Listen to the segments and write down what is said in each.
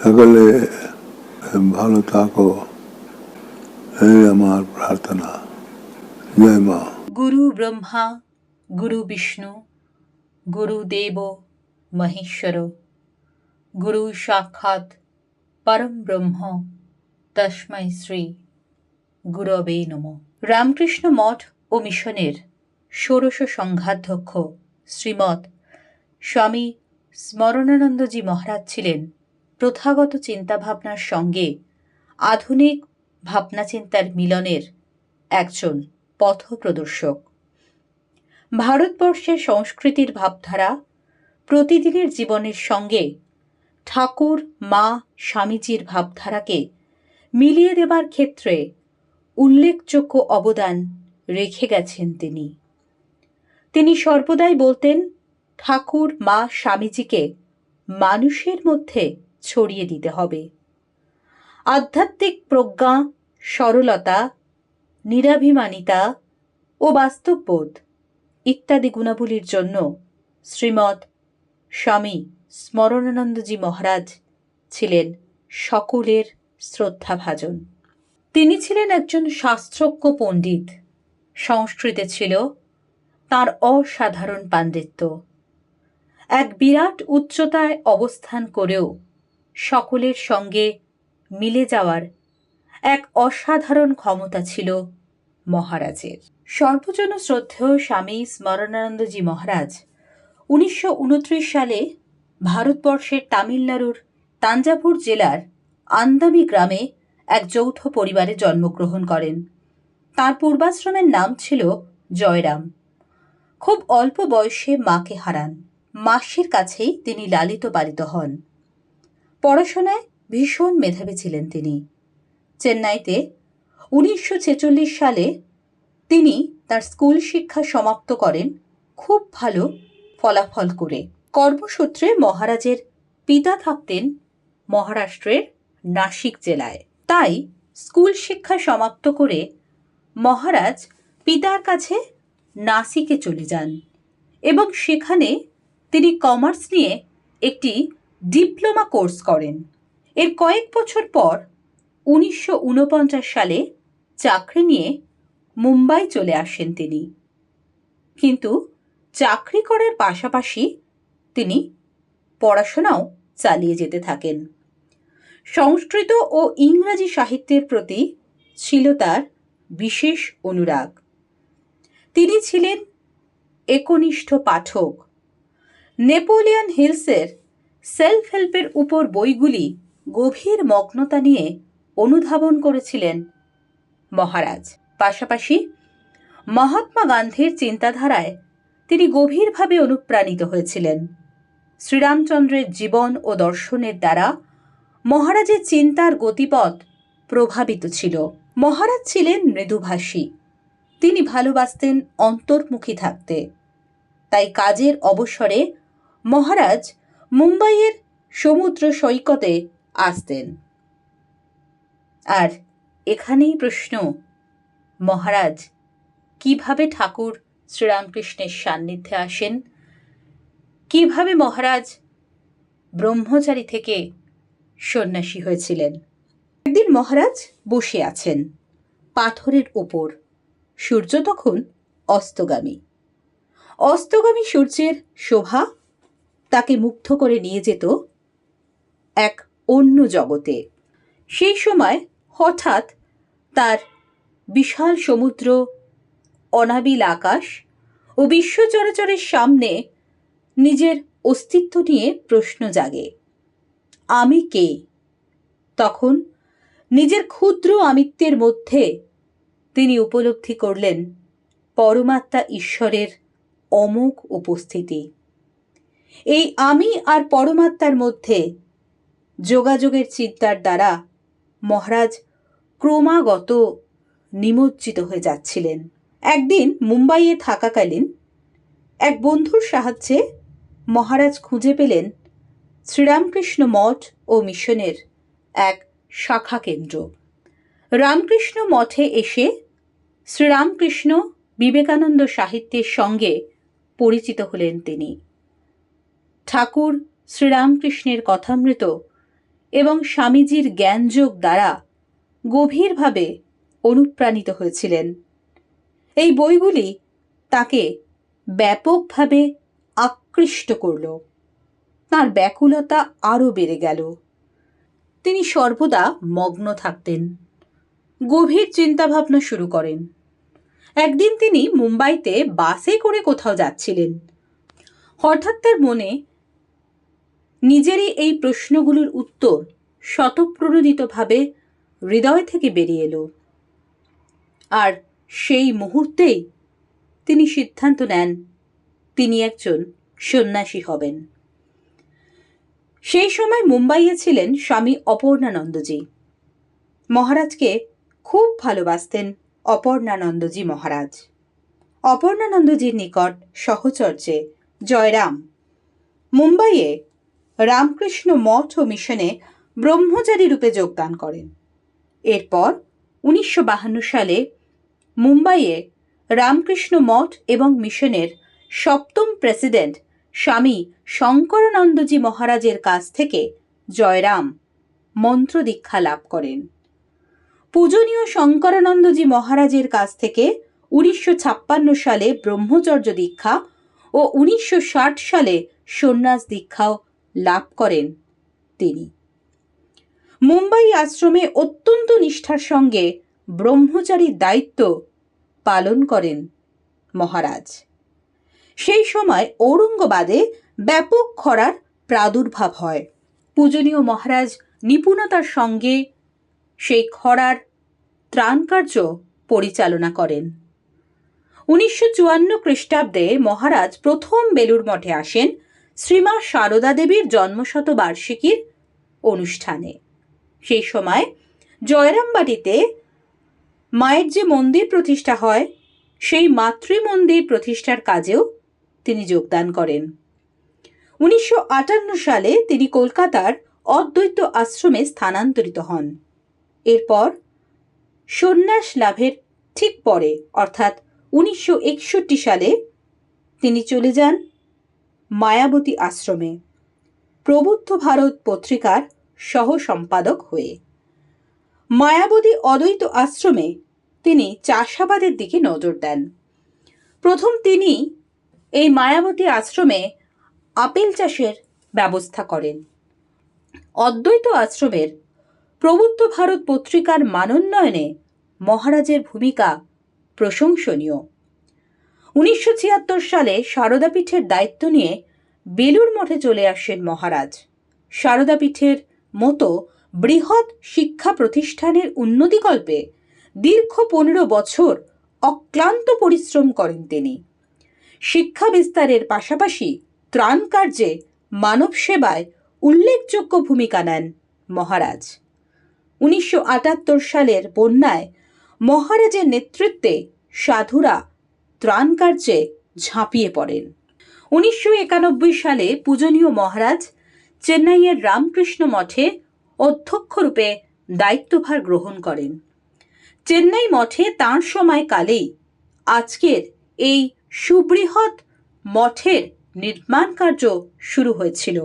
সকলে ভালো থাকো, এই আমার প্রার্থনা। জয় মা। গুরু ব্রহ্মা গুরু বিষ্ণু গুরুদেব মহেশ্বর গুরু সাক্ষাৎ পরম ব্রহ্ম তস্मै শ্রী গুরবে নমঃ। রামকৃষ্ণ মঠ ও মিশনের ষোড়শ সংঘাধ্যক্ষ শ্রীমৎ স্বামী স্মরণানন্দজি মহারাজ ছিলেন প্রথাগত চিন্তাভাবনার সঙ্গে আধুনিক ভাবনাচিন্তার মিলনের একজন পথপ্রদর্শক। ভারতবর্ষের সংস্কৃতির ভাবধারা প্রতিদিনের জীবনের সঙ্গে ঠাকুর মা স্বামীজির ভাবধারাকে মিলিয়ে দেবার ক্ষেত্রে উল্লেখযোগ্য অবদান রেখে গেছেন তিনি। তিনি সর্বদাই বলতেন, ঠাকুর মা স্বামীজিকে মানুষের মধ্যে ছড়িয়ে দিতে হবে। আধ্যাত্মিক প্রজ্ঞা, সরলতা, নিরাভিমানিতা ও বাস্তববোধ ইত্যাদি গুণাবলীর জন্য শ্রীমৎ স্বামী স্মরণানন্দজি মহারাজ ছিলেন সকলের শ্রদ্ধাভাজন। তিনি ছিলেন একজন শাস্ত্রজ্ঞ পণ্ডিত। সংস্কৃতে ছিল তাঁর অসাধারণ পাণ্ডিত্য। এক বিরাট উচ্চতায় অবস্থান করেও সকলের সঙ্গে মিলে যাওয়ার এক অসাধারণ ক্ষমতা ছিল মহারাজের। সর্বজন শ্রদ্ধেয় স্বামী স্মরণানন্দজি মহারাজ 1929 সালে ভারতবর্ষের তামিলনাড়ুর তাঞ্জাভুর জেলার আন্দামি গ্রামে এক যৌথ পরিবারে জন্মগ্রহণ করেন। তাঁর পূর্বাশ্রমের নাম ছিল জয়রাম। খুব অল্প বয়সে মাকে হারান। মাসির কাছেই তিনি লালিত পালিত হন। পড়াশোনায় ভীষণ মেধাবী ছিলেন তিনি। চেন্নাইতে 1946 সালে তিনি তার স্কুল শিক্ষা সমাপ্ত করেন খুব ভালো ফলাফল করে। কর্মসূত্রে মহারাজের পিতা থাকতেন মহারাষ্ট্রের নাসিক জেলায়। তাই স্কুল শিক্ষা সমাপ্ত করে মহারাজ পিতার কাছে নাসিকে চলে যান এবং সেখানে তিনি কমার্স নিয়ে একটি ডিপ্লোমা কোর্স করেন। এর কয়েক বছর পর 1949 সালে চাকরি নিয়ে মুম্বাই চলে আসেন তিনি। কিন্তু চাকরি করার পাশাপাশি তিনি পড়াশোনাও চালিয়ে যেতে থাকেন। সংস্কৃত ও ইংরাজি সাহিত্যের প্রতি ছিল তার বিশেষ অনুরাগ। তিনি ছিলেন একনিষ্ঠ পাঠক। নেপোলিয়ন হিলসের সেলফ হেল্পের উপর বইগুলি গভীর মগ্নতা নিয়ে অনুধাবন করেছিলেন মহারাজ। পাশাপাশি মহাত্মা গান্ধীর চিন্তাধারায় তিনি গভীরভাবে অনুপ্রাণিত হয়েছিলেন। শ্রীরামচন্দ্রের জীবন ও দর্শনের দ্বারা মহারাজের চিন্তার গতিপথ প্রভাবিত ছিল। মহারাজ ছিলেন মৃদুভাষী। তিনি ভালোবাসতেন অন্তর্মুখী থাকতে। তাই কাজের অবসরে মহারাজ মুম্বাইয়ের সমুদ্র সৈকতে আসতেন। আর এখানেই প্রশ্ন, মহারাজ কিভাবে ঠাকুর শ্রীরামকৃষ্ণের সান্নিধ্যে আসেন? কিভাবে মহারাজ ব্রহ্মচারী থেকে সন্ন্যাসী হয়েছিলেন? একদিন মহারাজ বসে আছেন পাথরের উপর। সূর্য তখন অস্তগামী। অস্তগামী সূর্যের শোভা তাকে মুগ্ধ করে নিয়ে যেত এক অন্য জগতে। সেই সময় হঠাৎ তার বিশাল সমুদ্র, অনাবিল আকাশ ও বিশ্ব চরাচরের সামনে নিজের অস্তিত্ব নিয়ে প্রশ্ন জাগে, আমি কে? তখন নিজের ক্ষুদ্র আমিত্বের মধ্যে তিনি উপলব্ধি করলেন পরমাত্মা ঈশ্বরের অমোঘ উপস্থিতি। এই আমি আর পরমাত্মার মধ্যে যোগাযোগের চিন্তার দ্বারা মহারাজ ক্রমাগত নিমজ্জিত হয়ে যাচ্ছিলেন। একদিন মুম্বাইয়ে থাকাকালীন এক বন্ধুর সাহায্যে মহারাজ খুঁজে পেলেন শ্রীরামকৃষ্ণ মঠ ও মিশনের এক শাখা কেন্দ্র। রামকৃষ্ণ মঠে এসে শ্রীরামকৃষ্ণ বিবেকানন্দ সাহিত্যের সঙ্গে পরিচিত হলেন তিনি। ঠাকুর শ্রীরামকৃষ্ণের কথামৃত এবং স্বামীজির জ্ঞানযোগ দ্বারা গভীরভাবে অনুপ্রাণিত হয়েছিলেন। এই বইগুলি তাকে ব্যাপকভাবে আকৃষ্ট করল। তার ব্যাকুলতা আরও বেড়ে গেল। তিনি সর্বদা মগ্ন থাকতেন, গভীর চিন্তাভাবনা শুরু করেন। একদিন তিনি মুম্বাইতে বাসে করে কোথাও যাচ্ছিলেন। হঠাৎ তার মনে নিজেরই এই প্রশ্নগুলোর উত্তর স্বতঃপ্রণোদিতভাবে হৃদয় থেকে বেরিয়ে এলো। আর সেই মুহূর্তেই তিনি সিদ্ধান্ত নেন তিনি একজন সন্ন্যাসী হবেন। সেই সময় মুম্বাইয়ে ছিলেন স্বামী অপর্ণানন্দজি। মহারাজকে খুব ভালোবাসতেন অপর্ণানন্দজি মহারাজ। অপর্ণানন্দজির নিকট সহচর্যে জয়রাম মুম্বাইয়ে রামকৃষ্ণ মঠ ও মিশনে ব্রহ্মচারী রূপে যোগদান করেন। এরপর 1952 সালে মুম্বাইয়ে রামকৃষ্ণ মঠ এবং মিশনের সপ্তম প্রেসিডেন্ট স্বামী শঙ্করানন্দজি মহারাজের কাছ থেকে জয়রাম মন্ত্র দীক্ষা লাভ করেন। পূজনীয় শঙ্করানন্দজি মহারাজের কাছ থেকে 1956 সালে ব্রহ্মচর্য দীক্ষা ও 1960 সালে সন্ন্যাস দীক্ষাও লাভ করেন তিনি। মুম্বাই আশ্রমে অত্যন্ত নিষ্ঠার সঙ্গে ব্রহ্মচারীর দায়িত্ব পালন করেন মহারাজ। সেই সময় ঔরঙ্গাবাদে ব্যাপক খরার প্রাদুর্ভাব হয়। পূজনীয় মহারাজ নিপুণতার সঙ্গে সেই খরার ত্রাণ কার্য পরিচালনা করেন। 1954 খ্রিস্টাব্দে মহারাজ প্রথম বেলুড় মঠে আসেন শ্রীমা সারদা দেবীর জন্মশতবার্ষিকীর অনুষ্ঠানে। সেই সময় জয়রামবাটিতে মায়ের যে মন্দির প্রতিষ্ঠা হয় সেই মাতৃমন্দির প্রতিষ্ঠার কাজেও তিনি যোগদান করেন। 1958 সালে তিনি কলকাতার অদ্বৈত আশ্রমে স্থানান্তরিত হন। এরপর সন্ন্যাস লাভের ঠিক পরে অর্থাৎ 1961 সালে তিনি চলে যান মায়াবতী আশ্রমে প্রবুদ্ধ ভারত পত্রিকার সহ সম্পাদক হয়ে। মায়াবতী অদ্বৈত আশ্রমে তিনি চাষাবাদের দিকে নজর দেন। প্রথম তিনি এই মায়াবতী আশ্রমে আপেল চাষের ব্যবস্থা করেন। অদ্বৈত আশ্রমের প্রবুদ্ধ ভারত পত্রিকার মানোন্নয়নে মহারাজের ভূমিকা প্রশংসনীয়। 1976 সালে সারদাপীঠের দায়িত্ব নিয়ে বেলুড় মঠে চলে আসেন মহারাজ। সারদাপীঠের মতো বৃহৎ শিক্ষা প্রতিষ্ঠানের উন্নতিকল্পে দীর্ঘ 15 বছর অক্লান্ত পরিশ্রম করেন তিনি। শিক্ষা বিস্তারের পাশাপাশি ত্রাণ কার্যে মানব সেবায় উল্লেখযোগ্য ভূমিকা নেন মহারাজ। 1978 সালের বন্যায় মহারাজের নেতৃত্বে সাধুরা ত্রাণ কার্যে ঝাঁপিয়ে পড়েন। 1991 সালে পূজনীয় মহারাজ চেন্নাইয়ের রামকৃষ্ণ মঠে অধ্যক্ষ রূপে দায়িত্বভার গ্রহণ করেন। চেন্নাই মঠে তাঁর সময়কালেই আজকের এই সুবৃহৎ মঠের নির্মাণ কার্য শুরু হয়েছিল।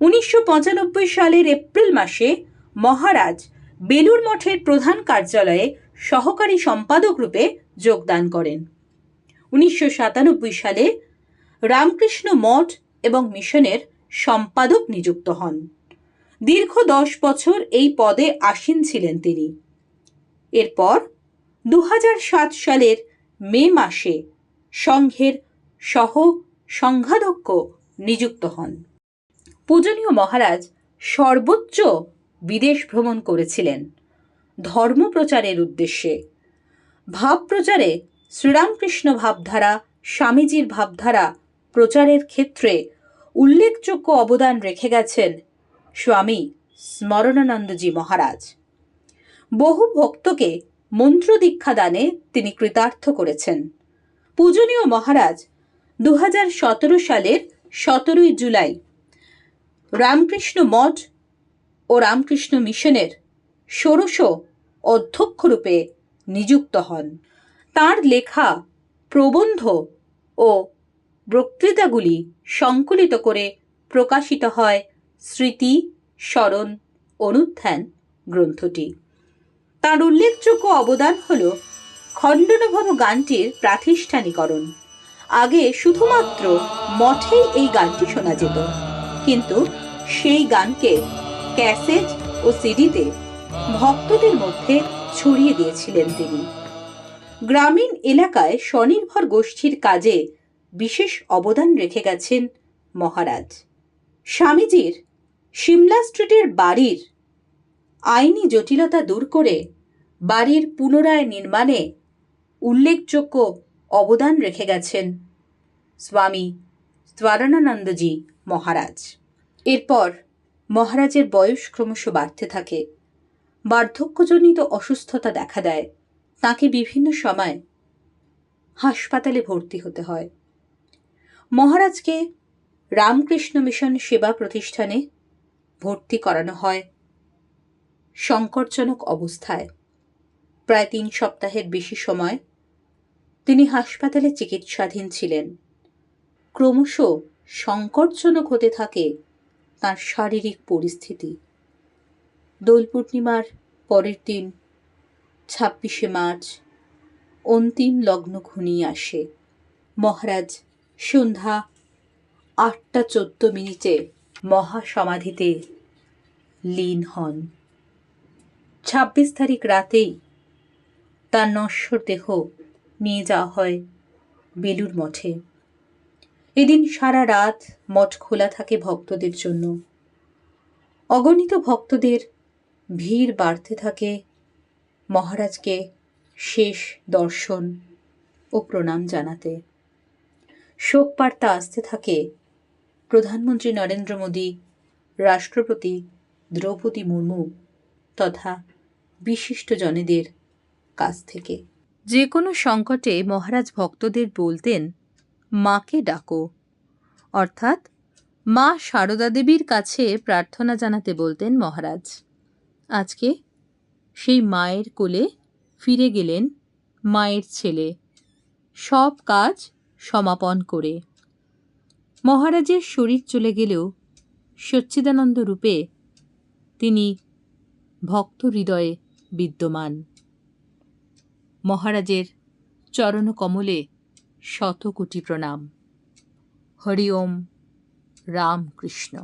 1995 সালের এপ্রিল মাসে মহারাজ বেলুড় মঠের প্রধান কার্যালয়ে সহকারী সম্পাদক রূপে যোগদান করেন। 1997 সালে রামকৃষ্ণ মঠ এবং মিশনের সম্পাদক নিযুক্ত হন। দীর্ঘ 10 বছর এই পদে আসীন ছিলেন তিনি। এরপর 2007 সালের মে মাসে সংঘের সহ সংঘাধ্যক্ষ নিযুক্ত হন। পূজনীয় মহারাজ সর্বোচ্চ বিদেশ ভ্রমণ করেছিলেন ধর্ম প্রচারের উদ্দেশ্যে। ভাব প্রচারে শ্রীরামকৃষ্ণ ভাবধারা, স্বামীজির ভাবধারা প্রচারের ক্ষেত্রে উল্লেখযোগ্য অবদান রেখে গেছেন স্বামী স্মরণানন্দজি মহারাজ। বহু ভক্তকে মন্ত্র দীক্ষা দানে তিনি কৃতার্থ করেছেন। পূজনীয় মহারাজ 2017 সালের 17 জুলাই রামকৃষ্ণ মঠ ও রামকৃষ্ণ মিশনের ষোড়শ অধ্যক্ষ রূপে নিযুক্ত হন। তাঁর লেখা প্রবন্ধ ও বক্তৃতাগুলি সংকলিত করে প্রকাশিত হয় স্মৃতি স্মরণ অনুধ্যান গ্রন্থটি। তার উল্লেখযোগ্য অবদান হল খণ্ডনভব গানটির প্রাতিষ্ঠানিকরণ। আগে শুধুমাত্র মঠেই এই গানটি শোনা যেত, কিন্তু সেই গানকে ক্যাসেট ও সিডিতে ভক্তদের মধ্যে ছড়িয়ে দিয়েছিলেন তিনি। গ্রামীণ এলাকায় স্বনির্ভর গোষ্ঠীর কাজে বিশেষ অবদান রেখে গেছেন মহারাজ। স্বামীজির সিমলা স্ট্রিটের বাড়ির আইনি জটিলতা দূর করে বাড়ির পুনরায় নির্মাণে উল্লেখযোগ্য অবদান রেখে গেছেন স্বামী ত্বরানন্দজি মহারাজ। এরপর মহারাজের বয়স ক্রমশ বাড়তে থাকে, বার্ধক্যজনিত অসুস্থতা দেখা দেয়, তাকে বিভিন্ন সময় হাসপাতালে ভর্তি হতে হয়। মহারাজকে রামকৃষ্ণ মিশন সেবা প্রতিষ্ঠানে ভর্তি করানো হয় সংকটজনক অবস্থায়। প্রায় 3 সপ্তাহের বেশি সময় তিনি হাসপাতালে চিকিৎসাধীন ছিলেন। ক্রমশ সংকটজনক হতে থাকে তাঁর শারীরিক পরিস্থিতি। দোল পূর্ণিমার পরের দিন 26শে মার্চ অন্তিম লগ্ন ঘনিয়ে আসে। মহারাজ সন্ধ্যা 8:14 মহাসমাধিতে লীন হন। 26 তারিখ রাতেই তার নশ্বর দেহ নিয়ে যাওয়া হয় বেলুড় মঠে। এদিন সারা রাত মঠ খোলা থাকে ভক্তদের জন্য। অগণিত ভক্তদের ভিড় বাড়তে থাকে মহারাজকে শেষ দর্শন ও প্রণাম জানাতে। শোক বার্তা আসতে থাকে প্রধানমন্ত্রী নরেন্দ্র মোদী, রাষ্ট্রপতি দ্রৌপদী মুর্মু তথা বিশিষ্ট জনেদের কাছ থেকে। যে কোনো সংকটে মহারাজ ভক্তদের বলতেন, মাকে ডাকো, অর্থাৎ মা সারদা দেবীর কাছে প্রার্থনা জানাতে বলতেন মহারাজ। আজকে সেই মায়ের কোলে ফিরে গেলেন মায়ের ছেলে, সব কাজ সমাপন করে। মহারাজের শরীর চলে গেলেও সচ্চিদানন্দ রূপে তিনি ভক্ত হৃদয়ে বিদ্যমান। মহারাজের চরণকমলে শত কোটি প্রণাম। হরি ওম রামকৃষ্ণ।